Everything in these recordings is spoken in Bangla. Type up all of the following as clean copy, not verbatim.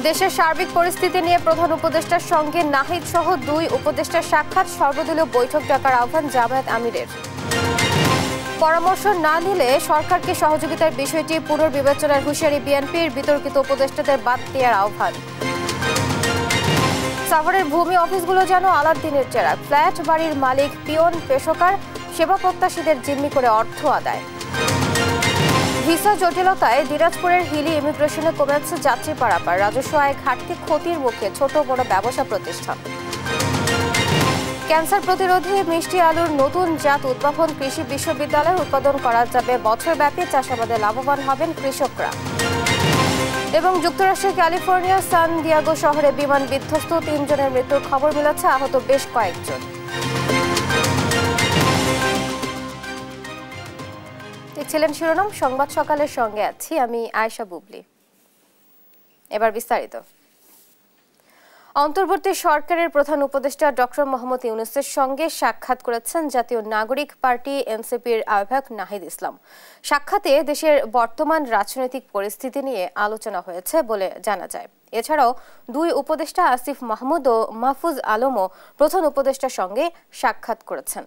দেশের সার্বিক পরিস্থিতি নিয়ে প্রধান উপদেষ্টার সঙ্গে নাহিদ সহ দুই উপদেষ্টার সাক্ষাৎ, সর্বদলীয় বৈঠক ডাকার আহ্বান জামায়াত আমিরের। পরামর্শ না নিলে সরকারকে সহযোগিতার বিষয়টি পুনর্বিবেচনার হুঁশিয়ারি বিএনপির, বিতর্কিত উপদেষ্টাদের বাদ দেওয়ার আহ্বান। সাভারের ভূমি অফিসগুলো যেন আলাদ্দিনের চেরাগ, ফ্ল্যাট বাড়ির মালিক, পিয়ন, পেশকার, সেবা প্রত্যাশীদের জিম্মি করে অর্থ আদায়। ভিসা জটিলতায় দিনাজপুরের হিলি ইমিগ্রেশনে কমেছে যাত্রী পারাপার, রাজস্ব আয় ঘাটতি ক্ষতির মুখে ছোট বড় ব্যবসা প্রতিষ্ঠান। ক্যান্সার প্রতিরোধী মিষ্টি আলুর নতুন জাত উদ্ভাবন, কৃষি বিশ্ববিদ্যালয়ে উৎপাদন করা যাবে বছরব্যাপী, চাষাবাদে লাভবান হবেন কৃষকরা। এবং যুক্তরাষ্ট্রের ক্যালিফোর্নিয়ার সান ডিয়েগো শহরে বিমান বিধ্বস্ত, ৩ জনের মৃত্যুর খবর মিলেছে, আহত বেশ কয়েকজন। ছিলেন শিরোনাম। সংবাদ সকালের সঙ্গে আছি আমি আয়েশা বুবলি। এবার বিস্তারিত। অন্তর্বর্তী সরকারের প্রধান উপদেষ্টা ডক্টর মোহাম্মদ ইউনূসের সঙ্গে সাক্ষাৎ করেছেন জাতীয় নাগরিক পার্টি এনসিপির আহ্বায়ক নাহিদ ইসলাম। সাক্ষাতে দেশের বর্তমান রাজনৈতিক পরিস্থিতি নিয়ে আলোচনা হয়েছে বলে জানা যায়। এছাড়াও দুই উপদেষ্টা আসিফ মাহমুদ ও মাহফুজ আলমও প্রধান উপদেষ্টার সঙ্গে সাক্ষাৎ করেছেন।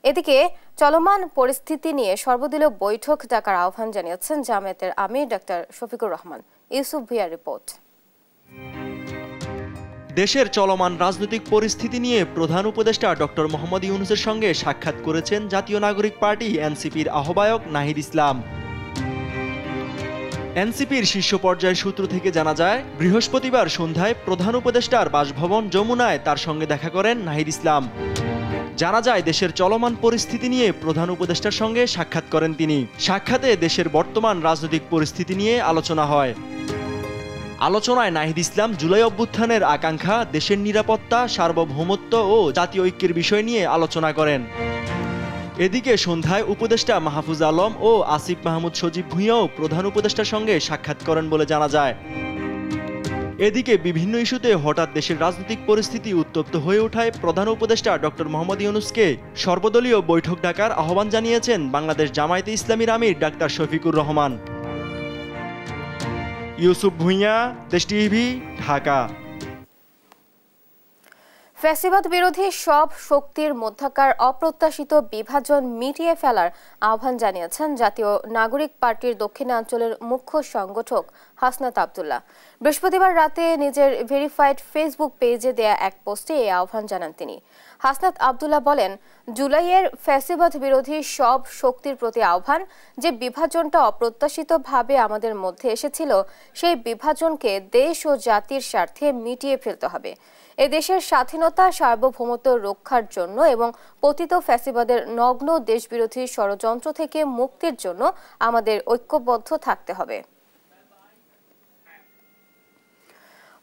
এদিকে চলমান পরিস্থিতি নিয়ে সর্বদলীয় বৈঠক ডাকার আহ্বান জানিয়েছেন জামায়াতের আমির ডাক্তার শফিকুর রহমান। ইউসুফ ভুঁইয়ার রিপোর্ট। দেশের চলমান রাজনৈতিক পরিস্থিতি নিয়ে প্রধান উপদেষ্টা ডক্টর মোহাম্মদ ইউনূসের সঙ্গে সাক্ষাৎ করেছেন জাতীয় নাগরিক পার্টি এনসিপির আহ্বায়ক নাহিদ ইসলাম। এনসিপির শীর্ষ পর্যায়ের সূত্র থেকে জানা যায়, বৃহস্পতিবার সন্ধ্যায় প্রধান উপদেষ্টার বাসভবন যমুনায় তার সঙ্গে দেখা করেন নাহিদ ইসলাম। জানা যায়, দেশের চলমান পরিস্থিতি নিয়ে প্রধান উপদেষ্টার সঙ্গে সাক্ষাৎ করেন তিনি। সাক্ষাতে দেশের বর্তমান রাজনৈতিক পরিস্থিতি নিয়ে আলোচনা হয়। আলোচনায় নাহিদ ইসলাম জুলাই অভ্যুত্থানের আকাঙ্ক্ষা, দেশের নিরাপত্তা, সার্বভৌমত্ব ও জাতীয় ঐক্যের বিষয় নিয়ে আলোচনা করেন। এদিকে সন্ধ্যায় উপদেষ্টা মাহফুজ আলম ও আসিফ মাহমুদ সজীব ভুঁইয়াও প্রধান উপদেষ্টার সঙ্গে সাক্ষাৎ করেন বলে জানা যায়। এদিকে বিভিন্ন ইস্যুতে হঠাৎ দেশের রাজনৈতিক পরিস্থিতি উত্তপ্ত হয়ে ওঠায় প্রধান উপদেষ্টা ডক্টর মোহাম্মদ ইউনূসকে সর্বদলীয় বৈঠক ডাকার আহ্বান জানিয়েছেন বাংলাদেশ জামায়াতে ইসলামীর আমির ডাক্তার শফিকুর রহমান। ইউসুফ ভুঁইয়া, দেশ টিভি, ঢাকা। ফ্যাসিবাদ বিরোধী সব শক্তির মধ্যকার অপ্রত্যাশিত বিভাজন মিটিয়ে ফেলার আহ্বান জানিয়েছেন জাতীয় নাগরিক পার্টির দক্ষিণাঞ্চলের মুখ্য সংগঠক হাসনাত আব্দুল্লাহ। বৃহস্পতিবার রাতে নিজের ভেরিফাইড ফেসবুক পেজে দেয়া এক পোস্টে এই আহ্বান জানান তিনি। হাসনাত আব্দুল্লাহ বলেন, জুলাইয়ের ফ্যাসিবাদ বিরোধী সব শক্তির প্রতি আহ্বান, যে বিভাজনটা অপ্রত্যাশিতভাবে আমাদের মধ্যে এসেছিল, সেই বিভাজনকে দেশ ও জাতির স্বার্থে মিটিয়ে ফেলতে হবে। এ দেশের স্বাধীনতা, সার্বভৌমত্ব রক্ষার জন্য এবং পতিত ফ্যাসিবাদের নগ্ন দেশবিরোধী ষড়যন্ত্র থেকে মুক্তির জন্য আমাদের ঐক্যবদ্ধ থাকতে হবে।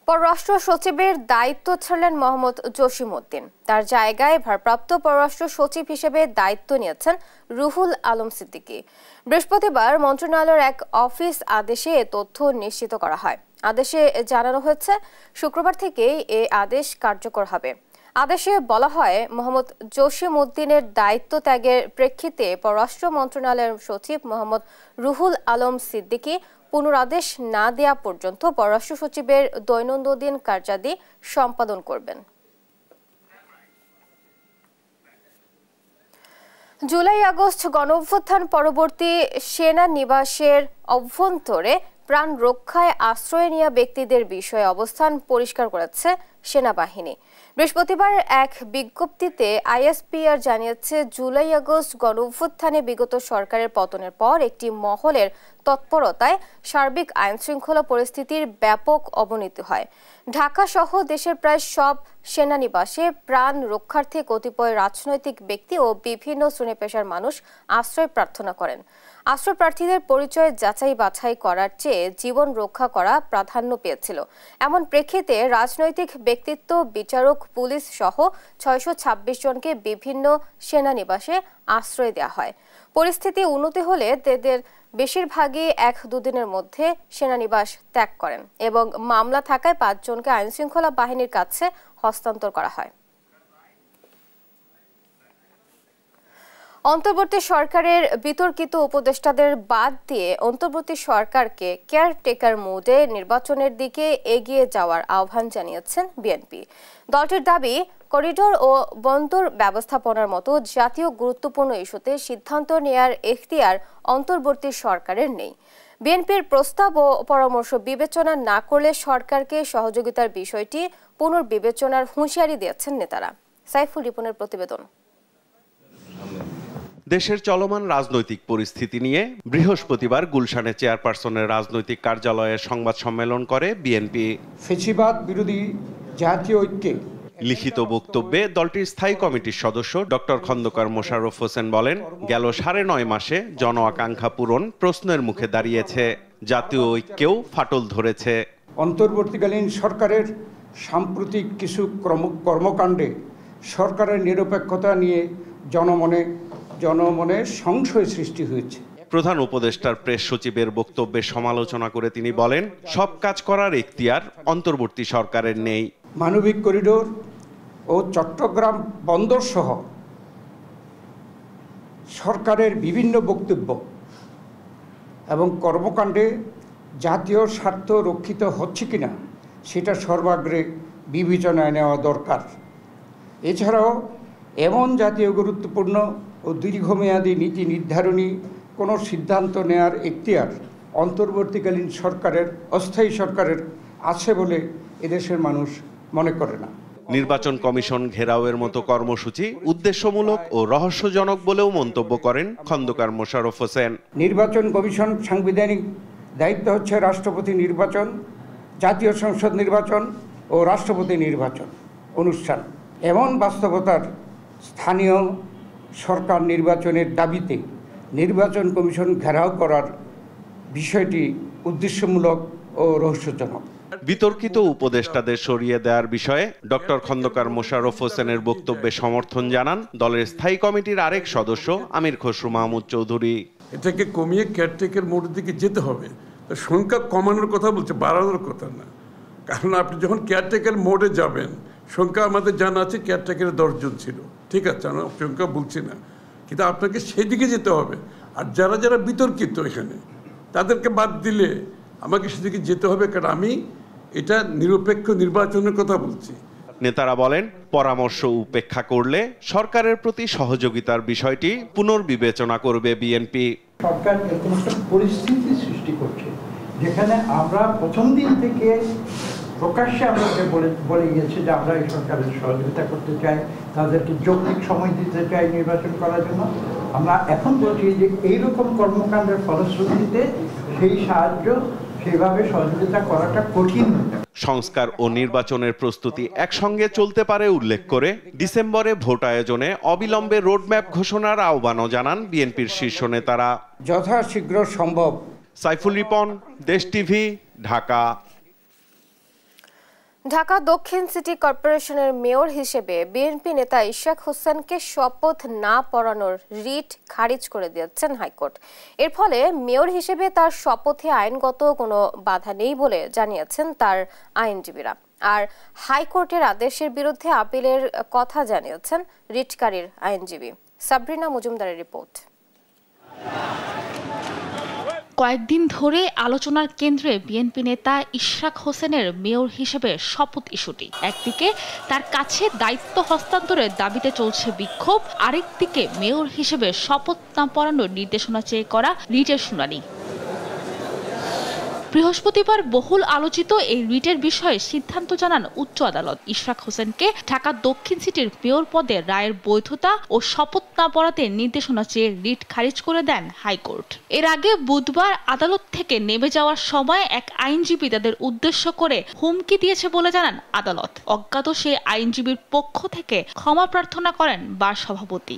পররাষ্ট্র সচিবের দায়িত্ব ছাড়লেন মোহাম্মদ জসিমউদ্দিন। তার জায়গায় ভারপ্রাপ্ত পররাষ্ট্র সচিব হিসেবে দায়িত্ব নিয়েছেন রুহুল আলম সিদ্দিকী। বৃহস্পতিবার মন্ত্রণালয়ের এক অফিস আদেশে এ তথ্য নিশ্চিত করা হয়। আদেশে জানানো হয়েছে, শুক্রবার থেকেই এ আদেশ কার্যকর হবে। আদেশে বলা হয়, মোহাম্মদ জসিমউদ্দিনের দায়িত্ব ত্যাগের প্রেক্ষিতে পররাষ্ট্র মন্ত্রণালয়ের সচিব মোহাম্মদ রুহুল আলম সিদ্দিকী পুনরাদেশ না দেয়া পর্যন্ত পররাষ্ট্র সচিবের দৈনন্দিন কার্যাদি সম্পাদন করবেন। জুলাই আগস্ট গণঅভ্যুত্থান পরবর্তী সেনানিবাসের অভ্যন্তরে প্রাণ রক্ষায় আশ্রয় নেওয়া ব্যক্তিদের বিষয়ে অবস্থান পরিষ্কার করেছে সেনাবাহিনী। বৃহস্পতিবার এক বিজ্ঞপ্তিতে আইএসপিআর জানিয়েছে, জুলাই আগস্ট গণঅভ্যুত্থানে বিগত সরকারের পতনের পর একটি মহলের তৎপরতায় সার্বিক আইনশৃঙ্খলা পরিস্থিতির ব্যাপক অবনতি হয়। ঢাকা সহ দেশের প্রায় সব সেনানিবাসে প্রাণ রক্ষার্থে কতিপয় রাজনৈতিক ব্যক্তি ও বিভিন্ন শ্রেণী পেশার মানুষ আশ্রয় প্রার্থনা করেন। আশ্রয় প্রার্থীদের পরিচয় যাচাই বাছাই করার চেয়ে জীবন রক্ষা করা প্রাধান্য পেয়েছিল। এমন প্রেক্ষিতে রাজনৈতিক ব্যক্তিত্ব, বিচারক, পুলিশ সহ ৬২৬ জনকে বিভিন্ন সেনানিবাসে আশ্রয় দেওয়া হয়। পরিস্থিতি উন্নতি হলে তাদের বেশিরভাগই ১-২ দিনের মধ্যে সেনানিবাস ত্যাগ করেন এবং মামলা থাকায় ৫ জনকে আইনশৃঙ্খলা বাহিনীর কাছে হস্তান্তর করা হয়। অন্তর্বর্তী সরকারের বিতর্কিত উপদেষ্টাদের বাদ দিয়ে অন্তর্বর্তী সরকারকে কেয়ারটেকার মোডে নির্বাচনের দিকে এগিয়ে যাওয়ার আহ্বান জানিয়েছেন বিএনপি। দলটির দাবি, করিডোর ও বন্দর ব্যবস্থাপনার মতো জাতীয় গুরুত্বপূর্ণ ইস্যুতে সিদ্ধান্ত নেয়ার এখতিয়ার অন্তর্বর্তী সরকারের নেই। বিএনপির প্রস্তাব ও পরামর্শ বিবেচনা না করলে সরকারকে সহযোগিতার বিষয়টি পুনর্বিবেচনার হুঁশিয়ারি দিয়েছেন নেতারা। সাইফুল রিপনের প্রতিবেদন। দেশের চলমান রাজনৈতিক পরিস্থিতি নিয়ে বৃহস্পতিবার গুলশানে চেয়ারপারসনের রাজনৈতিক কার্যালয়ে সংবাদ সম্মেলন করে বিএনপি। ফ্যাসিবাদ বিরোধী জাতীয় ঐক্যে লিখিত বক্তব্যে দলটির স্থায়ী কমিটির সদস্য ডক্টর খন্দকার মোশাররফ হোসেন বলেন, গেল 9.5 মাসে জন আকাঙ্ক্ষা পূরণ প্রশ্নের মুখে দাঁড়িয়েছে, জাতীয় ঐক্যেও ফাটল ধরেছে। অন্তর্বর্তীকালীন সরকারের সাম্প্রতিক কিছু কর্মকাণ্ডে সরকারের নিরপেক্ষতা নিয়ে জনমনে সংশয় সৃষ্টি হয়েছে। প্রধান উপদেষ্টার প্রেস সচিবের বক্তব্যের সমালোচনা করে তিনি বলেন, সব কাজ করার এখতিয়ার অন্তর্বর্তী সরকারের নেই। মানবিক করিডোর ও চট্টগ্রাম বন্দর সহ সরকারের বিভিন্ন বক্তব্য এবং কর্মকাণ্ডে জাতীয় স্বার্থ রক্ষিত হচ্ছে কিনা সেটা সর্বাগ্রে বিবেচনায় নেওয়া দরকার। এছাড়াও এমন জাতীয় গুরুত্বপূর্ণ ও দীর্ঘমেয়াদী নীতি নির্ধারণী কোনো সিদ্ধান্ত নেয়ার এখতিয়ার অন্তর্বর্তীকালীন সরকারের, অস্থায়ী সরকারের আছে বলে এদেশের মানুষ মনে করে না। নির্বাচন কমিশন ঘেরাওয়ের মতো কর্মসূচি উদ্দেশ্যমূলক ও রহস্যজনক বলেও মন্তব্য করেন খন্দকার মোশাররফ হোসেন। নির্বাচন কমিশন সাংবিধানিক দায়িত্ব হচ্ছে রাষ্ট্রপতি নির্বাচন, জাতীয় সংসদ নির্বাচন ও রাষ্ট্রপতি নির্বাচন অনুষ্ঠান। এমন বাস্তবতার স্থানীয় সরকার নির্বাচনের দাবিতে নির্বাচন কমিশন ঘেরাও করার বিষয়টি উদ্দেশ্যমূলক ও রহস্যজনক। বিতর্কিত উপদেষ্টাদের সরিয়ে দেওয়ার বিষয়ে ডক্টর খন্দকার মোশাররফ হোসেনের বক্তব্যে সমর্থন জানান দলের স্থায়ী কমিটির আরেক সদস্য আমির খসরু মাহমুদ চৌধুরী। এটাকে কমিয়ে কেয়ারটেকার মোডের দিকে যেতে হবে। সংখ্যা কমানোর কথা বলছে, বাড়ানোর কথা না। কারণ আপনি যখন কেয়ারটেকার মোডে যাবেন, সংখ্যা আমাদের জানা আছে কেয়ারটেকারের 10 জন ছিল, ঠিক আছে, আমরা সংখ্যা বলছি না, কিন্তু আপনাকে সেদিকে যেতে হবে। আর যারা যারা বিতর্কিত এখানে তাদেরকে বাদ দিলে আমাকে সেদিকে যেতে হবে, কারণ আমি এটা নিরপেক্ষ নির্বাচনের কথা বলছি। নেতারা বলেন, পরামর্শ উপেক্ষা করলে সরকারের প্রতি সহযোগিতার বিষয়টি পুনর্বিবেচনা করবে বিএনপি। সরকার এরকম একটা পরিস্থিতি সৃষ্টি করছে যেখানে আমরা প্রথম দিন থেকে প্রকাশ্যে আমরা বলে গিয়েছি যে আমরা এই সরকারের সহযোগিতা করতে চাই, তাদেরকে যৌক্তিক সময় দিতে চাই নির্বাচন করার জন্য। আমরা এখন বলছি যে এইরকম কর্মকাণ্ডের ফলশ্রুতিতে সেই সাহায্য, সেভাবে সহযোগিতা করাটা কঠিন। সংস্কার ও নির্বাচনের প্রস্তুতি একসঙ্গে চলতে পারে উল্লেখ করে ডিসেম্বরে ভোট আয়োজনে অবিলম্বে রোডম্যাপ ঘোষণার আহ্বানও জানান বিএনপির শীর্ষ নেতারা। যথাশীঘ্র সম্ভব। সাইফুল রিপন, দেশ টিভি, ঢাকা। ঢাকা দক্ষিণ সিটি কর্পোরেশনের মেয়র হিসেবে বিএনপি নেতা ইশরাক হোসেনকে শপথ না পড়ানোর রিট খারিজ করে দিয়েছেন হাইকোর্ট। এর ফলে মেয়র হিসেবে তার শপথে আইনগত কোনো বাধা নেই বলে জানিয়েছেন তার আইনজীবীরা। আর হাইকোর্টের আদেশের বিরুদ্ধে আপিলের কথা জানিয়েছেন রিটকারীর আইনজীবী। সাবরিনা মজুমদারের রিপোর্ট। কয়েকদিন ধরে আলোচনার কেন্দ্রে বিএনপি নেতা ইশরাক হোসেনের মেয়র হিসেবে শপথ ইস্যুটি। একদিকে তার কাছে দায়িত্ব হস্তান্তরের দাবিতে চলছে বিক্ষোভ, আরেকদিকে মেয়র হিসেবে শপথ না পড়ানোর নির্দেশনা চেয়ে করা রিটের শুনানি। বৃহস্পতিবার বহুল আলোচিত এই রিটের বিষয়ে সিদ্ধান্ত জানান উচ্চ আদালত। ইশরাক হোসেনকে ঢাকা দক্ষিণ সিটির মেয়র পদে রায়ের বৈধতা ও শপথ না পড়াতে নির্দেশনা চেয়ে রিট খারিজ করে দেন হাইকোর্ট। এর আগে বুধবার আদালত থেকে নেমে যাওয়ার সময় এক আইনজীবী তাদের উদ্দেশ্য করে হুমকি দিয়েছে বলে জানান আদালত। অজ্ঞাত সেই আইনজীবীর পক্ষ থেকে ক্ষমা প্রার্থনা করেন বার সভাপতি।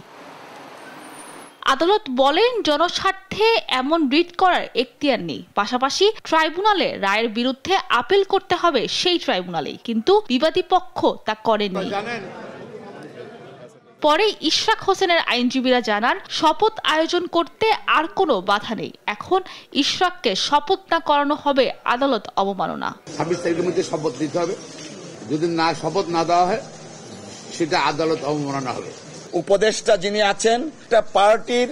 আদালত বলেন, জনস্বার্থে এমন রিট করার এখতিয়ার নেই। পাশাপাশি ট্রাইব্যুনালে রায়ের বিরুদ্ধে আপিল করতে হবে সেই ট্রাইব্যুনালেই, কিন্তু বিবাদী পক্ষ তা করেননি। পরে ইশরাক হোসেনের আইনজীবীরা জানান, শপথ আয়োজন করতে আর কোনো বাধা নেই। এখন ইশরাককে শপথ না করানো হবে আদালত অবমাননা। 26 তারিখের মধ্যে শপথ দিতে হবে, যদি না শপথ না দেওয়া হয় সেটা আদালত অবমাননা হবে। উপদেষ্টা যিনি আছেন একটা পার্টির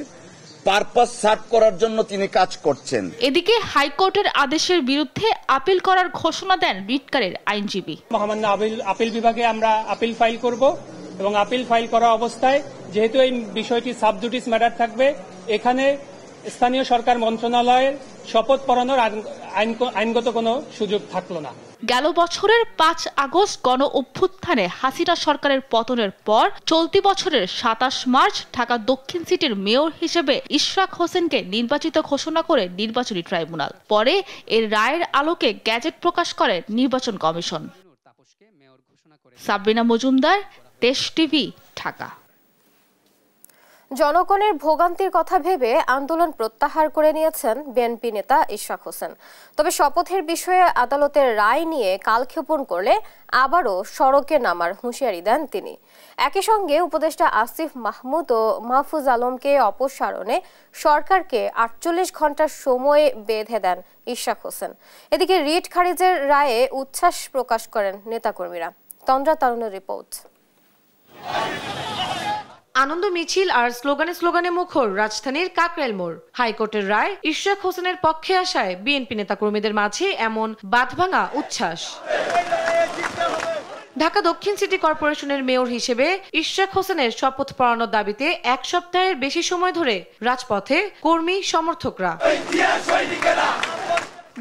পারপাস সার্ভ করার জন্য তিনি কাজ করছেন। এদিকে হাইকোর্টের আদেশের বিরুদ্ধে আপিল করার ঘোষণা দেন রিটকারের আইনজীবী। মহামান্য আপিল বিভাগে আমরা আপিল ফাইল করব এবং আপিল ফাইল করা অবস্থায় যেহেতু এই বিষয়টি সাবজুডিস ম্যাটার থাকবে, এখানে স্থানীয় সরকার মন্ত্রণালয়ের শপথ পড়ানোর আইনগত কোনো সুযোগ থাকলো না। গেল বছরের 5 আগস্ট গণ অভ্যুত্থানে হাসিনা সরকারের পতনের পর চলতি বছরের 27 মার্চ ঢাকা দক্ষিণ সিটির মেয়র হিসেবে ইশরাক হোসেনকে নির্বাচিত ঘোষণা করে নির্বাচনী ট্রাইব্যুনাল। পরে এর রায়ের আলোকে গ্যাজেট প্রকাশ করে নির্বাচন কমিশন। সাবরিনা মজুমদার, দেশ টিভি, ঢাকা। জনগণের ভোগান্তির কথা ভেবে আন্দোলন প্রত্যাহার করে নিয়েছেন বিএনপি নেতা ইশরাক হোসেন। তবে শপথের বিষয়ে আদালতের রায় নিয়ে কালক্ষেপণ করলে আবারও সড়কে নামার হুঁশিয়ারি দেন তিনি। একই সঙ্গে উপদেষ্টা আসিফ মাহমুদ ও মাহফুজ আলমকে অপসারণে সরকারকে 48 ঘন্টার সময় বেঁধে দেন ইশরাক হোসেন। এদিকে রিট খারিজের রায়ে উচ্ছ্বাস প্রকাশ করেন নেতাকর্মীরা। তন্দ্রা তারুণের রিপোর্ট। আনন্দ মিছিল আর স্লোগানে মুখর রাজধানীর কাকরাইল মোড়। হাইকোর্টের রায় ইশরাক হোসেনের পক্ষে আসায় বিএনপি নেতাকর্মীদের মাঝে এমন বাঁধভাঙা উচ্ছ্বাস। ঢাকা দক্ষিণ সিটি কর্পোরেশনের মেয়র হিসেবে ইশরাক হোসেনের শপথ পড়ানোর দাবিতে 1 সপ্তাহের বেশি সময় ধরে রাজপথে কর্মী সমর্থকরা।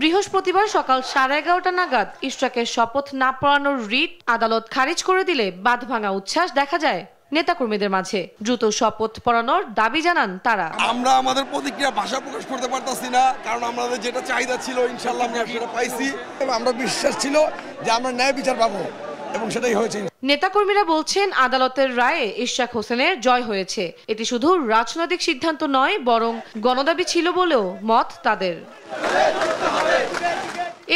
বৃহস্পতিবার সকাল 11:30 নাগাদ ইশরাকের শপথ না পড়ানোর রিট আদালত খারিজ করে দিলে বাঁধভাঙা উচ্ছ্বাস দেখা যায় নেতাকর্মীদের মাঝে। দ্রুত শপথ পড়ানোর দাবি জানান তারা। আমরা আমাদের প্রতিক্রিয়া ভাষা প্রকাশ করতে পারতাছি না, কারণ আমাদের যেটা চাহিদা ছিল ইনশাআল্লাহ আমরা সেটা পাইছি। আমরা বিশ্বাস ছিল যে আমরা ন্যায় বিচার পাবো এবং সেটাই হয়েছে। নেতাকর্মীরা বলছেন আদালতের রায়ে ইশরাক হোসেনের জয় হয়েছে। এটি শুধু রাজনৈতিক সিদ্ধান্ত নয়, বরং গণদাবি ছিল বলেও মত তাদের।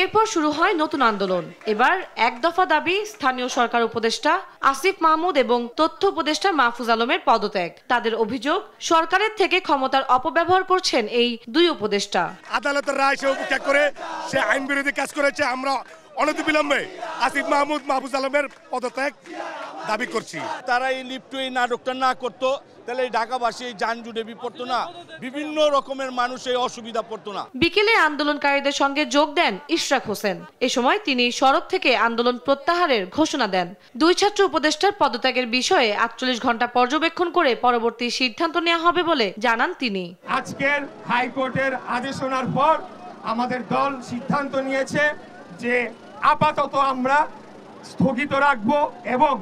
এরপর শুরু হয় নতুন আন্দোলন। এবার 1 দফা দাবি স্থানীয় সরকার উপদেষ্টা আসিফ মাহমুদ এবং তথ্য উপদেষ্টা মাহফুজ আলমের পদত্যাগ। তাদের অভিযোগ সরকারের থেকে ক্ষমতার অপব্যবহার করছেন এই 2 উপদেষ্টা। আদালতের রায় সে উপেক্ষা করে সে আইন বিরোধী কাজ করেছে। আমরা অনতিবিলম্বে আসিফ মাহমুদ মাহফুজ আলমের পদত্যাগ দাবি করছি। তারা এই লিপ্ট এই নাটকটা না করতো তাহলে এই ঢাকাবাসী এই যানজটে বিপড়তো না, বিভিন্ন রকমের মানুষ এই অসুবিধা পড়তো না। বিকেলে আন্দোলনকারীদের সঙ্গে যোগ দেন ইশরাক হোসেন। এ সময় তিনি সড়ক থেকে আন্দোলন প্রত্যাহারের ঘোষণা দেন। 2 ছাত্র উপদেষ্টার পদত্যাগের বিষয়ে 48 ঘন্টা পর্যবেক্ষণ করে পরবর্তী সিদ্ধান্ত নেওয়া হবে বলে জানান তিনি। আজকের হাইকোর্টের আদেশ শোনার পর আমাদের দল সিদ্ধান্ত নিয়েছে যে আপাতত আমরা স্থগিত রাখব এবং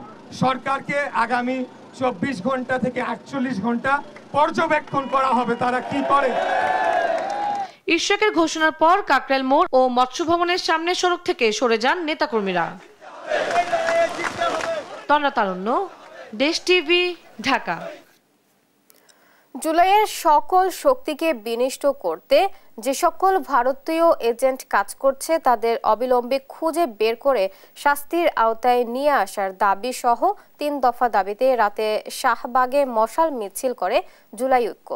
সরকারকে আগামী 24 ঘন্টা থেকে 48 ঘন্টা পর্যবেক্ষণ করা হবে তারা কি করে। ইশরাকের ঘোষণার পর কাকরাইল মোড় ও মৎস্য ভবনের সামনে সড়ক থেকে সরে যান নেতাকর্মীরা। তন্দ্রা তারুণ্য, দেশ টিভি, ঢাকা। জুলাইয়ের সকল শক্তিকে বিনষ্ট করতে যে সকল ভারতীয় এজেন্ট কাজ করছে তাদের অবিলম্বে খুঁজে বের করে শাস্তির আওতায় নিয়ে আসার দাবি সহ 3 দফা দাবিতে রাতে শাহবাগে মশাল মিছিল করে জুলাই ঐক্য।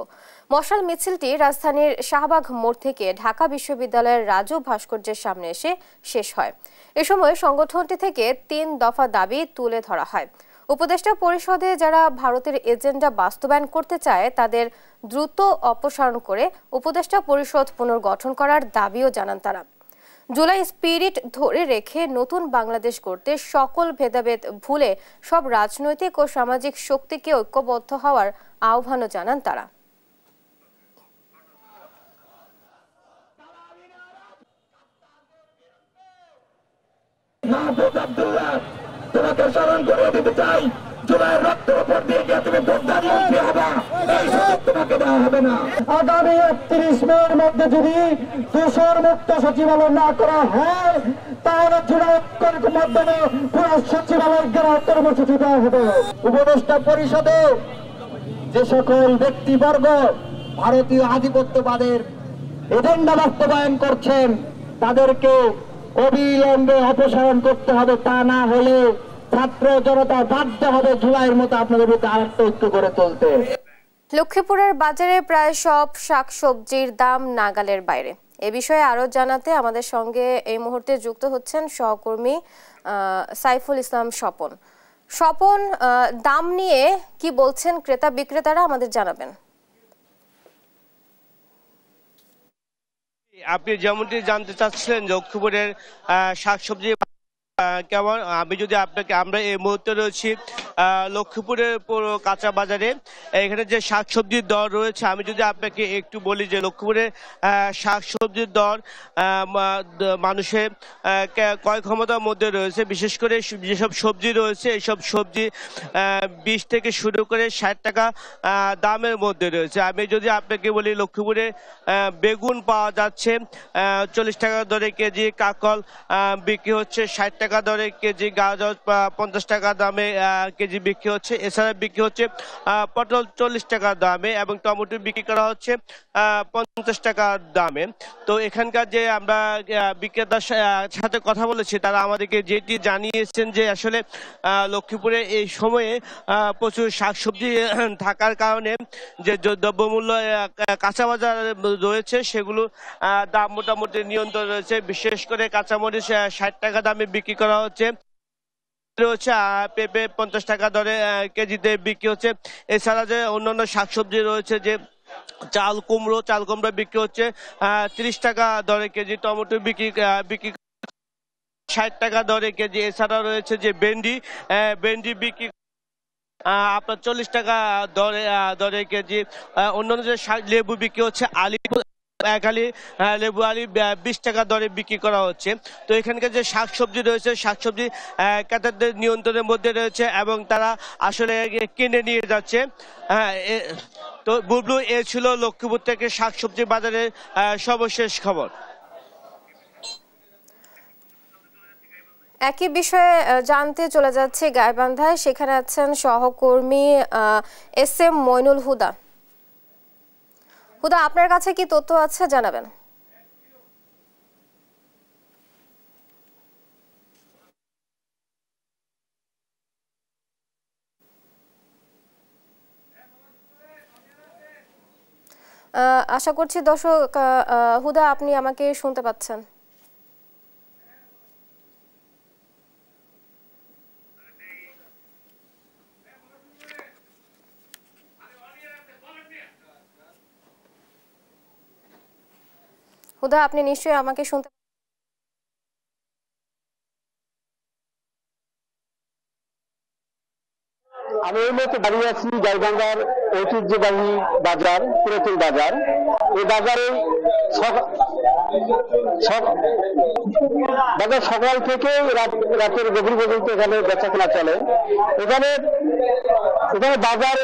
মশাল মিছিলটি রাজধানীর শাহবাগ মোড় থেকে ঢাকা বিশ্ববিদ্যালয়ের রাজু ভাস্কর্যের সামনে এসে শেষ হয়। এ সময় সংগঠনটি থেকে 3 দফা দাবি তুলে ধরা হয়। উপদেষ্টা পরিষদে যারা ভারতের এজেন্ডা বাস্তবায়ন করতে চায় তাদের দ্রুত অপসারণ করে উপদেষ্টা পরিষদ পুনর্গঠন করার দাবিও জানান তারা। জুলাই স্পিরিট ধরে রেখে নতুন বাংলাদেশ গড়তে সকল ভেদাভেদ ভুলে সব রাজনৈতিক ও সামাজিক শক্তিকে ঐক্যবদ্ধ হওয়ার আহ্বানও জানান তারা। তোমাকে স্মরণ করে দিতে চাই, জুলাইয়ের রক্তের উপর দিয়ে গিয়ে তুমি প্রধানমন্ত্রী হবা, এই সুযোগ তোমাকে দেওয়া হবে না। আগামী 31 মের মধ্যে যদি দূষণ মুক্ত সচিবালয় না করা হয় তাহলে জুলাই ঐক্যের মাধ্যমে পুরো সচিবালয় ঘেরাও কর্মসূচি দেওয়া হবে। উপদেষ্টা পরিষদে যে সকল ব্যক্তিবর্গ ভারতীয় আধিপত্যবাদের এজেন্ডা বাস্তবায়ন করছেন তাদেরকে অবিলম্বে অপসারণ করতে হবে। তা না হলে ছাত্র জনতা বাধ্য হবে জুলাইয়ের মতো আপনাদের বিরুদ্ধে আরেকটা ঐক্য করে তুলতে। লক্ষ্মীপুরের বাজারে প্রায় সব শাকসবজির দাম নাগালের বাইরে। এ বিষয়ে আরো জানাতে আমাদের সঙ্গে এই মুহূর্তে যুক্ত হচ্ছেন সহকর্মী সাইফুল ইসলাম স্বপন। স্বপন, দাম নিয়ে কি বলছেন ক্রেতা বিক্রেতারা আমাদের জানাবেন। আপনি যেমনটি জানতে চাচ্ছিলেন লক্ষ্মীপুরের শাকসবজি কেমন, আমি যদি আপনাকে, আমরা এই মুহূর্তে রয়েছি লক্ষ্মীপুরের কাঁচা বাজারে। এখানে যে শাকসবজির দর রয়েছে আমি যদি আপনাকে একটু বলি যে লক্ষ্মীপুরের শাকসবজির দর মানুষের ক্রয় ক্ষমতার মধ্যে রয়েছে। বিশেষ করে যেসব সবজি রয়েছে এইসব সবজি 20 থেকে শুরু করে 60 টাকা দামের মধ্যে রয়েছে। আমি যদি আপনাকে বলি লক্ষ্মীপুরে বেগুন পাওয়া যাচ্ছে 40 টাকা দরে কেজি, কাকল বিক্রি হচ্ছে 60 টাকা দরে কেজি, গাজর 50 টাকা দামে কেজি বিক্রি হচ্ছে। এছাড়া বিক্রি হচ্ছে পটল 40 টাকা দামে এবং টমেটো বিক্রি করা হচ্ছে 50 টাকা দামে। তো এখানকার যে আমরা বিক্রেতার সাথে কথা বলেছি তারা আমাদেরকে যেটি জানিয়েছেন যে আসলে লক্ষ্মীপুরে এই সময়ে প্রচুর শাকসবজি থাকার কারণে যে দ্রব্যমূল্য কাঁচা বাজার রয়েছে সেগুলো দাম মোটামুটি নিয়ন্ত্রণ রয়েছে। বিশেষ করে কাঁচামরিচ 60 টাকা দামে বিক্রি করা হচ্ছে, পেঁপে 50 টাকা দরে কেজিতে বিক্রি হচ্ছে। এছাড়া যে অন্যান্য শাকসবজি রয়েছে যে চাল কুমড়া বিক্রি হচ্ছে 30 টাকা দরে কেজি, টমেটো বিক্রি 60 টাকা দরে কেজি। এছাড়া রয়েছে যে ভেন্ডি বিক্রি আপনার 40 টাকা দরে কেজি। অন্যান্য যে লেবু বিক্রি হচ্ছে লেবু আলি 20 টাকা দরে বিক্রি করা হচ্ছে। তো এখানকার যে শাকসবজি রয়েছে শাকসবজি ক্রেতাদের নিয়ন্ত্রণের মধ্যে রয়েছে এবং তারা আসলে কিনে নিয়ে যাচ্ছে। তো বুবলু, এ ছিল লক্ষ্মীপুর থেকে শাকসবজি বাজারের সর্বশেষ খবর। একই বিষয়ে জানতে চলে যাচ্ছে গাইবান্ধায়, সেখানে আছেন সহকর্মী SM মইনুল হুদা। হুদা, আপনার কাছে কি তথ্য আছে জানাবেন। আশা করছি দর্শক হুদা আপনি আমাকে শুনতে পাচ্ছেন। হুদা আপনি নিশ্চয়ই আমাকে শুনতে আমি এই মুহূর্তে দাঁড়িয়ে আছি গাইবান্ধার ঐতিহ্যবাহী বাজার, পুরাতন বাজার। এই বাজারে বাজার সকাল থেকে রাতের গভীর পর্যন্ত এখানে বেচাকেনা চলে। এখানে বাজার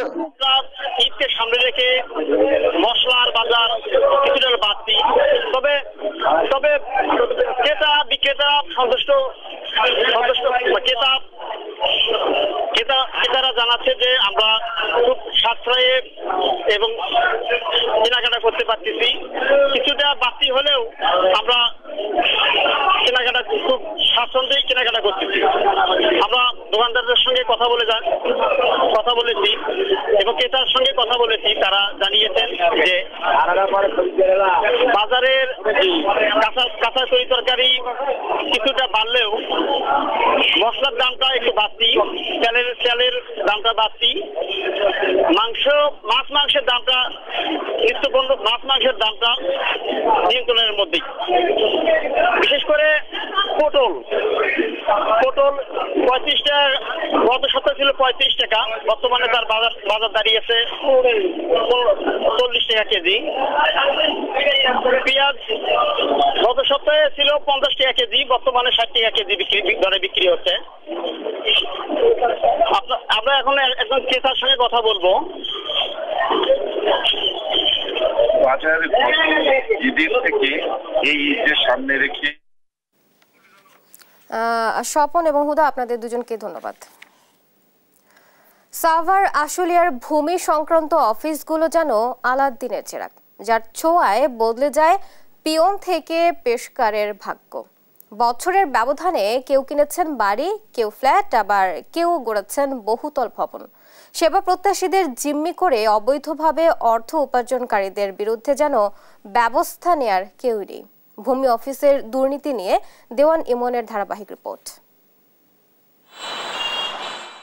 ঈদকে সামনে রেখে মশলার বাজার কিছুটা বাড়তি, তবে ক্রেতা সন্তুষ্ট ক্রেতারা জানাচ্ছে যে আমরা খুব সাশ্রয়ে এবং কেনাকাটা করতে পারতেছি। কিছুটা বাড়তি হলেও আমরা কেনাকাটা খুব স্বাচ্ছন্দ্যেই কেনাকাটা করতেছি। আমরা দোকানদারদের সঙ্গে কথা বলেছি এবং ক্রেতার সঙ্গে কথা বলেছি, তারা জানিয়েছেন যে বাজারের কাঁচা তরি-তরকারি কিছুটা বাড়লেও মশলার দামটা একটু বাড়তি, তেলের দামটা বাড়তি, মাংসের দামটা নিত্যপণ্য মাংসের দামটা নিয়ন্ত্রণের মধ্যেই। বিশেষ করে পটল 35 টাকা, গত সপ্তাহে ছিল 35 টাকা, বর্তমানে তার বাজার দাঁড়িয়েছে 40 টাকা কেজি। পেঁয়াজ গত সপ্তাহে ছিল 50 টাকা কেজি, বর্তমানে 60 টাকা কেজি দরে বিক্রি হচ্ছে। আমরা এখন একজন ক্রেতার সঙ্গে কথা বলবো। বাজার ঈদের থেকে এই ঈদের সামনে রেখে স্বপন এবং হুদা আপনাদের দুজনকে ধন্যবাদ। সাভার আশুলিয়ার ভূমি সংক্রান্ত অফিসগুলো যেন আলাদিনের চেরাগ, যার ছোঁয়ায় বদলে যায় পিয়ন থেকে পেশকারের ভাগ্য। বছরের ব্যবধানে কেউ কিনেছেন বাড়ি, কেউ ফ্ল্যাট, আবার কেউ গড়েছেন বহুতল ভবন। সেবা প্রত্যাশীদের জিম্মি করে অবৈধভাবে অর্থ উপার্জনকারীদের বিরুদ্ধে যেন ব্যবস্থা নেয়ার কেউই নেই। ভূমি অফিসের দুর্নীতি নিয়ে দেওয়ান ইমনের ধারাবাহিক রিপোর্ট।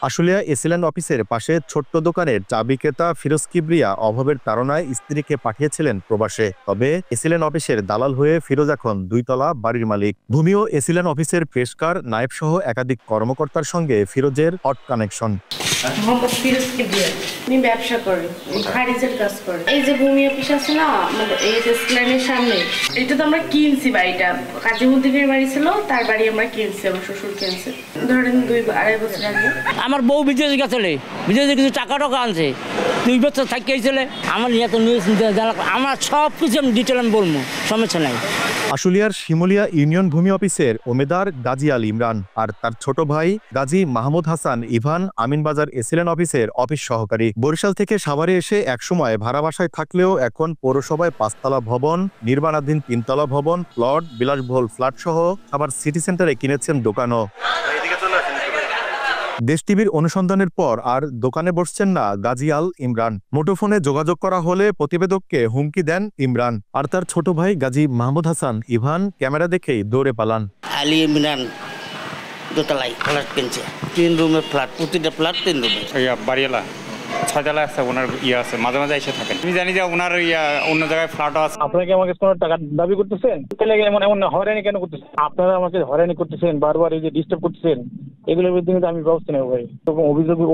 আশুলিয়া এসিল্যান্ড অফিসের পাশে ছোট্ট দোকানের চাবি ক্রেতা ফিরোজ কিবরিয়া অভাবের তাড়নায় স্ত্রীকে পাঠিয়েছিলেন প্রবাসে। তবে এসিল্যান্ড অফিসের দালাল হয়ে ফিরোজ এখন 2 তলা বাড়ির মালিক। ভূমি ও এসিল্যান্ড অফিসের পেশকার নায়েব সহ একাধিক কর্মকর্তার সঙ্গে ফিরোজের হট কানেকশন। ফিরোজ কিবরিয়া উনি ব্যবসা করে, খারিজের কাজ করে। এই যে ভূমি অফিস আছে না আমাদের এই যে এসিল্যান্ডের সামনে, এটা তো আমরা কিনছি বাড়িটা, কাজীমুদ্দিনের বাড়ি ছিল, তার বাড়ি আমরা কিনছি, আমার শ্বশুর কিনছে ধরেন 2-2.5 বছর আগে। আমার বউ বিদেশ গেছিল, বিদেশে কিছু টাকা আনছে, 2 বছর থাকিয়েছিল। আমার এত নিউজ আমার সব কিছু আমি ডিটেল আমি বলবো, সমস্যা নাই। আশুলিয়ার শিমুলিয়া ইউনিয়ন ভূমি অফিসের ওমেদার গাজী আল ইমরান আর তার ছোট ভাই গাজী মাহমুদ হাসান ইভান আমিনবাজার এসিল্যান্ড অফিসের অফিস সহকারী। বরিশাল থেকে সাভারে এসে একসময় ভাড়া বাসায় থাকলেও এখন পৌরসভায় 5 তলা ভবন, নির্মাণাধীন 3 তলা ভবন, প্লট, বিলাসবহুল ফ্ল্যাট সহ আবার সিটি সেন্টারে কিনেছেন দোকানও। দেশ টিভির অনুসন্ধানের পর আর দোকানে বসছেন না গাজী আল ইমরান। মুঠোফোনে যোগাযোগ করা হলে প্রতিবেদককে হুমকি দেন ইমরান। আর তার ছোট ভাই গাজী মাহমুদ হাসান ইভান ক্যামেরা দেখেই দৌড়ে পালান। আলী ইমরান দোতলায় ফ্ল্যাট কিনছে, 3 রুমের ফ্ল্যাট, প্রতিটা ফ্ল্যাট 3 রুমের। বাড়িওয়ালা 6 তলা আছে, ওনার আছে, মাঝে মাঝে এসে থাকেন। আমি জানি যে ওনার অন্য জায়গায় ফ্ল্যাট আছে। আপনাকে আমাকে কোনো টাকা দাবি করতেছেন, তাহলে এমন হয়রানি কেন করতেছেন? আপনারা আমাকে হয়রানি করতেছেন, বারবার এই যে ডিস্টার্ব করতেছেন, এগুলোর বিরুদ্ধে কিন্তু আমি ব্যবস্থা নেব ভাই।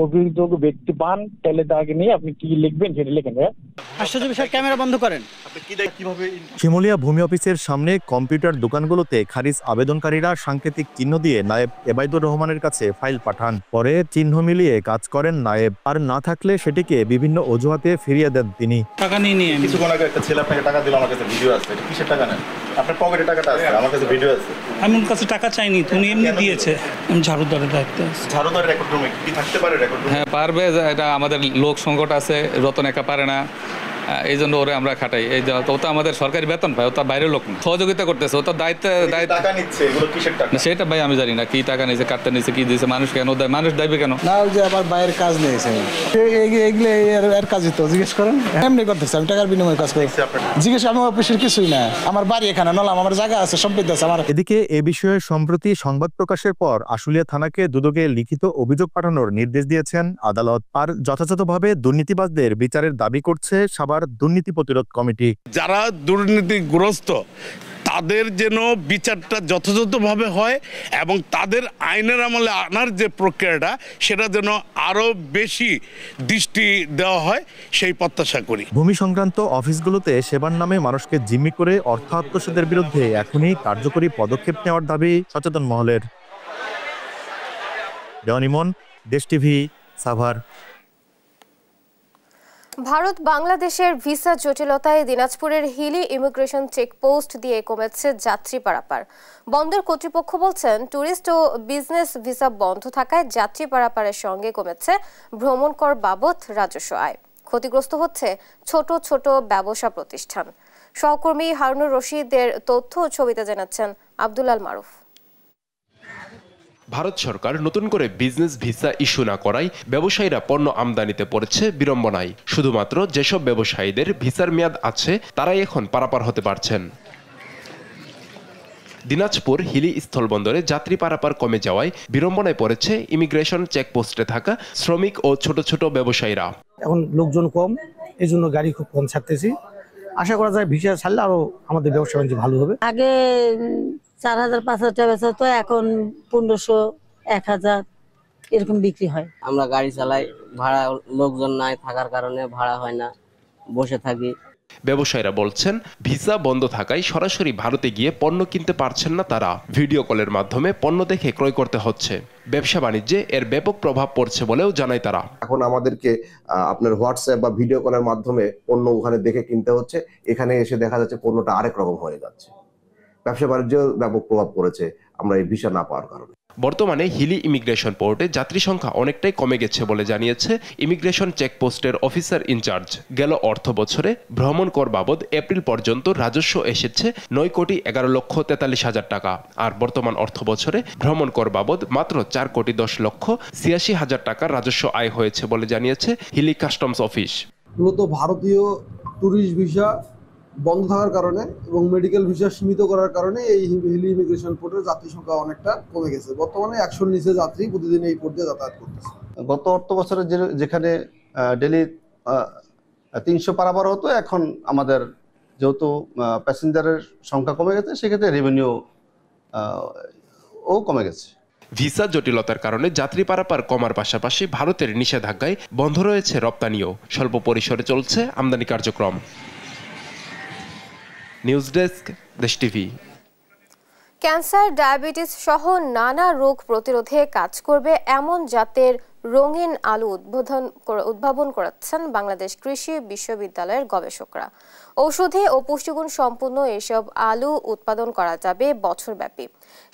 অভিযোগ ব্যক্তি পান তাহলে তাকে নিয়ে আপনি কি লিখবেন সেটা লিখেন। আশ্চর্য বিষয়, ক্যামেরা বন্ধ করেন। শিমুলিয়া ভূমি অফিসের সামনে কম্পিউটার দোকানগুলোতে খারিজ আবেদনকারীরা সাংকেতিক চিহ্ন দিয়ে নায়েব এবাইদুর রহমানের কাছে ফাইল পাঠান। পরে চিহ্ন মিলিয়ে কাজ করেন নায়েব, আর না থাকলে সেটিকে বিভিন্ন অজুহাতে ফিরিয়ে দেন তিনি। টাকা নিয়ে কিছুক্ষণ আগে একটা ছেলে আপনাকে টাকা দিল, আমার কাছে ভিডিও আছে। এটা কিসের টাকা নেন? আপনার পকেটে টাকাটা আছে, আমার কাছে ভিডিও আছে। আমি ওর কাছে টাকা চাইনি, তুমি এমনি দিয়েছে। আমি ঝাড়ুদারের দায়িত্বে আছি। ঝাড়ুদার রেকর্ড রুমে কি থাকতে পারে? Record room? হ্যাঁ পারবে, এটা আমাদের লোক সংকট আছে, রতন একা পারে না, এই জন্য ওরে আমরা খাটাই। এই ও তো আমাদের সরকারি বেতন পায়, ও তার বাইরের লোক না, সহযোগিতা করতেছে, ও তার দায়িত্ব টাকা নিচ্ছে। এগুলো কিসের টাকা? সেটা ভাই আমি জানি না কি টাকা নিচ্ছে, কাটতে নিচ্ছে, কি দিয়েছে, মানুষ কেন দেয়, মানুষ দেবে কেন? না ওই যে আবার বাইরের কাজ নিয়েছে, এগুলো এর কাজই তো জিজ্ঞেস করেন। এমনি করতেছে, আমি টাকার বিনিময়ে কাজ করি। জিজ্ঞেস আমি অফিসের কিছুই না, আমার বাড়ি এখানে নলাম, আমার জায়গা আছে, সম্পত্তি আছে আমার। এদিকে এ বিষয়ে সম্প্রতি সংবাদ প্রকাশের পর আশুলিয়া থানাকে দুদকে লিখিত অভিযোগ পাঠানোর নির্দেশ দিয়েছেন আদালত। আর যথাযথভাবে দুর্নীতিবাজদের বিচারের দাবি করছে সাভার দুর্নীতি প্রতিরোধ কমিটি। যারা দুর্নীতিগ্রস্ত তাদের যেন বিচারটা যথাযথভাবে হয় এবং তাদের আইনের আমলে আনার যে প্রক্রিয়াটা সেটা যেন আরো বেশি দৃষ্টি দেওয়া হয়, সেই প্রত্যাশা করি। ভূমি সংক্রান্ত অফিসগুলোতে সেবার নামে মানুষকে জিম্মি করে অর্থ আত্মসাতের বিরুদ্ধে এখনই কার্যকরী পদক্ষেপ নেওয়ার দাবি সচেতন মহলের। দেওয়ানিমন, দেশ টিভি, সাভার। ভারত বাংলাদেশের ভিসা জটিলতায় দিনাজপুরের হিলি ইমিগ্রেশন চেকপোস্ট দিয়ে কমেছে যাত্রী পারাপার। বন্দর কর্তৃপক্ষ বলছেন, ট্যুরিস্ট ও বিজনেস ভিসা বন্ধ থাকায় যাত্রী পারাপারের সঙ্গে কমেছে ভ্রমণ কর বাবদ রাজস্ব আয়। ক্ষতিগ্রস্ত হচ্ছে ছোট ছোট ব্যবসা প্রতিষ্ঠান। সহকর্মী হারুনুর রশিদের তথ্য ও ছবিতে জানাচ্ছেন আব্দুল্লাল মারুফ। ভারত সরকার নতুন করে বিজনেস ভিসা ইস্যু না করায় ব্যবসায়ীরা পণ্য আমদানিতে পড়েছে বিড়ম্বনায়। শুধুমাত্র যেসব ব্যবসায়ীদের ভিসার মেয়াদ আছে তারাই এখন পারাপার হতে পারছেন। দিনাজপুর হিলি স্থলবন্দরে যাত্রী পারাপার কমে যাওয়ায় বিড়ম্বনায় পড়েছে ইমিগ্রেশন চেকপোস্টে থাকা শ্রমিক ও ছোট ছোট ব্যবসায়ীরা। এখন লোকজন কম, এই জন্য গাড়ি খুব কম ছাড়তেছি। আশা করা যায় ভিসা ছাড়লে আরো আমাদের ব্যবসা বাণিজ্য ভালো হবে। আগে 4000-5000 টাকা বেচা তো এখন 1500-1000 এরকম বিক্রি হয়। আমরা গাড়ি চালাই, ভাড়া লোকজন নাই থাকার কারণে ভাড়া হয় না, বসে থাকি। ব্যবসায়ীরা বলছেন, ভিসা বন্ধ থাকায় সরাসরি ভারতে গিয়ে পণ্য কিনতে পারছেন না তারা। ভিডিও কলের মাধ্যমে পণ্য দেখে ক্রয় করতে হচ্ছে। ব্যবসা বাণিজ্যে এর ব্যাপক প্রভাব পড়ছে বলেও জানায় তারা। এখন আমাদেরকে আপনার হোয়াটসঅ্যাপ বা ভিডিও কলের মাধ্যমে পণ্য ওখানে দেখে কিনতে হচ্ছে, এখানে এসে দেখা যাচ্ছে পণ্যটা আরেক রকম হয়ে যাচ্ছে। ব্যবসা বাণিজ্য ব্যাপক প্রভাব পড়েছে আমরা এই ভিসা না পাওয়ার কারণে। বর্তমানে হিলি ইমিগ্রেশন পোর্টে যাত্রী সংখ্যা অনেকটাই কমে গেছে বলে জানিয়েছে ইমিগ্রেশন চেকপোস্টের অফিসার ইনচার্জ। গেল অর্থ বছরে ভ্রমণ কর বাবদ এপ্রিল পর্যন্ত রাজস্ব এসেছে 9,11,43,000 টাকা। আর বর্তমান অর্থ বছরে ভ্রমণ কর বাবদ মাত্র 4,10,86,000 টাকার রাজস্ব আয় হয়েছে বলে জানিয়েছে হিলি কাস্টমস অফিস। মূলত ভারতীয় ট্যুরিস্ট ভিসা বন্ধ থাকার কারণে এবং মেডিকেল ভিসা সীমিত করার কারণে এই হিলি ইমিগ্রেশন পোর্টের যাত্রী সংখ্যা অনেকটা কমে গেছে। বর্তমানে 100-র নিচে যাত্রী প্রতিদিন এই পোর্ট দিয়ে যাতায়াত করতেছে। গত অর্থ বছরে যেখানে ডেলি 300 পারাবার হতো, এখন আমাদের যেহেতু প্যাসেঞ্জারের সংখ্যা কমে গেছে, সেক্ষেত্রে রেভিনিউ ও কমে গেছে। ভিসা জটিলতার কারণে যাত্রী পারাপার কমার পাশাপাশি ভারতের নিষেধাজ্ঞায় বন্ধ রয়েছে রপ্তানিও। স্বল্প পরিসরে চলছে আমদানি কার্যক্রম। নিউজ ডেস্ক, দেশ টিভি। ক্যান্সার, ডায়াবেটিস সহ নানা রোগ প্রতিরোধে কাজ করবে এমন জাতের রঙিন আলু উদ্ভাবন করেছেন বাংলাদেশ কৃষি বিশ্ববিদ্যালয়ের গবেষকরা। ঔষধি ও পুষ্টিগুণ সম্পন্ন এসব আলু উৎপাদন করা যাবে বছরব্যাপী।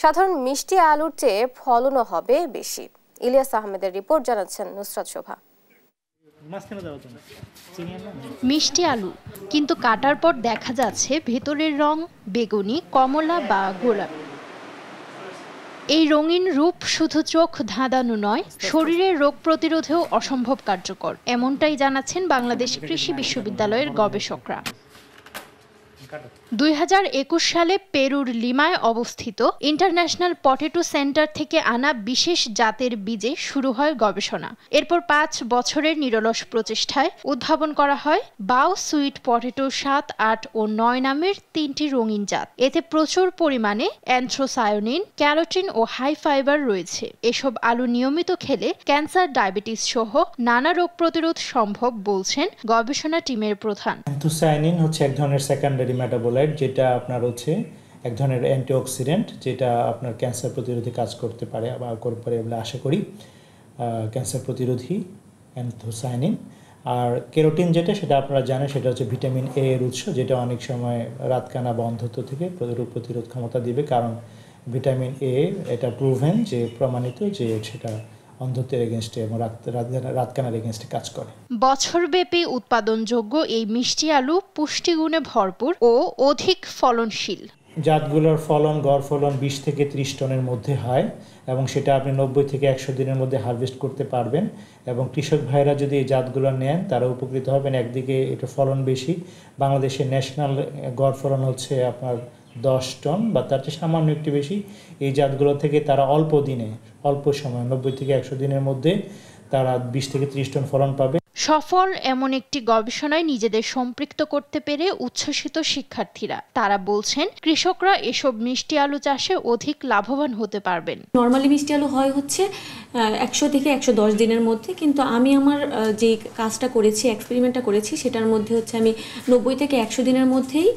সাধারণ মিষ্টি আলুর চেয়ে ফলনও হবে বেশি। ইলিয়াস আহমেদের রিপোর্ট, জানাচ্ছেন নুসরাত শোভা। মিষ্টি আলু, কিন্তু কাটার পর দেখা যাচ্ছে ভেতরের রং বেগুনি, কমলা বা গোলাপি। এই রঙিন রূপ শুধু চোখ ধাঁধানো নয়, শরীরের রোগ প্রতিরোধেও অসম্ভব কার্যকর, এমনটাই জানাচ্ছেন বাংলাদেশ কৃষি বিশ্ববিদ্যালয়ের গবেষকরা। 2021 সালে পেরুর লিমায় অবস্থিত ইন্টারন্যাশনাল পটেটো সেন্টার থেকে আনা বিশেষ জাতের বীজে শুরু হয় গবেষণা। এরপর 5 বছরের নিরলস প্রচেষ্টায় উদ্ভাবন করা হয় বাও সুইট পটেটো 7, 8 ও 9 নামের 3টি রঙিন জাত। এতে প্রচুর পরিমাণে অ্যান্থ্রোসায়োনিন, ক্যারোটিন ও হাই ফাইবার রয়েছে। এসব আলু নিয়মিত খেলে ক্যান্সার, ডায়াবেটিস সহ নানা রোগ প্রতিরোধ সম্ভব বলছেন গবেষণা টিমের প্রধান। অ্যান্থ্রোসায়োনিন হচ্ছে এক ধরনের সেকেন্ডারি মেটাবলাইট, যেটা আপনার হচ্ছে এক ধরনের অ্যান্টিঅক্সিডেন্ট, যেটা আপনার ক্যান্সার প্রতিরোধী কাজ করতে পারে বা করতে পারে বলে আশা করি। ক্যান্সার প্রতিরোধী অ্যান্থ্রোসায়ানিন। আর কেরোটিন যেটা, সেটা আপনারা জানেন, সেটা হচ্ছে ভিটামিন এ এর উৎস, যেটা অনেক সময় রাতকানা বা অন্ধত্ব থেকে রোগ প্রতিরোধ ক্ষমতা দিবে। কারণ ভিটামিন এ এটা প্রুভেন, যে প্রমাণিত যে সেটা অন্ধত্বের এগেনস্টে এবং রাতকানার এগেনস্টে কাজ করে। বছরব্যাপী উৎপাদনযোগ্য এই মিষ্টি আলু পুষ্টিগুণে ভরপুর ও অধিক ফলনশীল। জাতগুলোর ফলন, গড় ফলন 20 থেকে 30 টনের মধ্যে হয় এবং সেটা আপনি 90 থেকে 100 দিনের মধ্যে হারভেস্ট করতে পারবেন। এবং কৃষক ভাইরা যদি এই জাতগুলো নেন, তারা উপকৃত হবেন। একদিকে এটা ফলন বেশি, বাংলাদেশের ন্যাশনাল গড় ফলন হচ্ছে আপনার 10 টন বা তার চেয়ে সামান্য একটু বেশি। এই জাতগুলো থেকে তারা অল্প দিনে, অল্প সময় 90 থেকে 100 দিনের মধ্যে তারা 20 থেকে 30 টন ফলন পাবে। সফল এমন একটি গবেষণায় নিজেদের সম্পৃক্ত করতে পেরে উচ্ছ্বসিত শিক্ষার্থীরা। তারা বলছেন কৃষকরা এসব মিষ্টি আলু চাষে অধিক লাভবান হতে পারবেন। নরমালি মিষ্টি আলু হয় হচ্ছে 100 থেকে 110 দিনের মধ্যে, কিন্তু আমি আমার যে কাজটা করেছি, এক্সপেরিমেন্টটা করেছি, সেটার মধ্যে হচ্ছে আমি 90 থেকে 100 দিনের মধ্যেই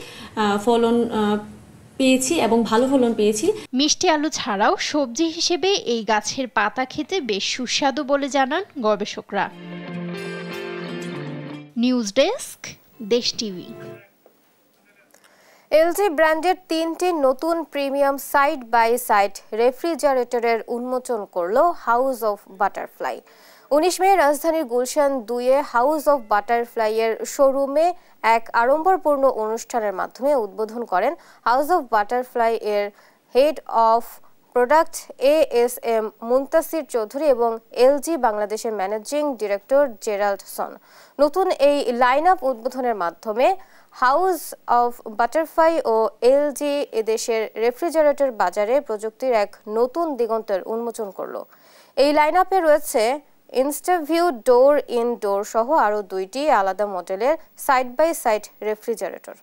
ফলন পেয়েছি এবং ভালো ফলন পেয়েছি। মিষ্টি আলু ছাড়াও সবজি হিসেবে এই গাছের পাতা খেতে বেশ সুস্বাদু বলে জানান গবেষকরা। নিউজ ডেস্ক, দেশ টিভি। এলজি ব্র্যান্ডের 3টি নতুন প্রিমিয়াম সাইড বাই সাইড রেফ্রিজারেটরের উন্মোচন করল হাউস অফ বাটারফ্লাই। 19 মে রাজধানীর গুলশান 2-এ হাউস অফ বাটারফ্লাই এর শোরুমে এক আড়ম্বরপূর্ণ অনুষ্ঠানের মাধ্যমে উদ্বোধন করেন হাউস অফ বাটারফ্লাই এর head of product ASM Muntasir Chowdhury এবং এলজি বাংলাদেশের ম্যানেজিং ডিরেক্টর জেরাল্ড সন। নতুন এই লাইন আপ উদ্বোধনের মাধ্যমে হাউস অফ বাটারফ্লাই ও এলজি এদেশের রেফ্রিজারেটর বাজারে প্রযুক্তির এক নতুন দিগন্তের উন্মোচন করল। এই লাইন আপে রয়েছে ইনস্টাভিউ ডোর ইন ডোর সহ আরও 2টি আলাদা মডেলের সাইড বাই সাইড রেফ্রিজারেটর।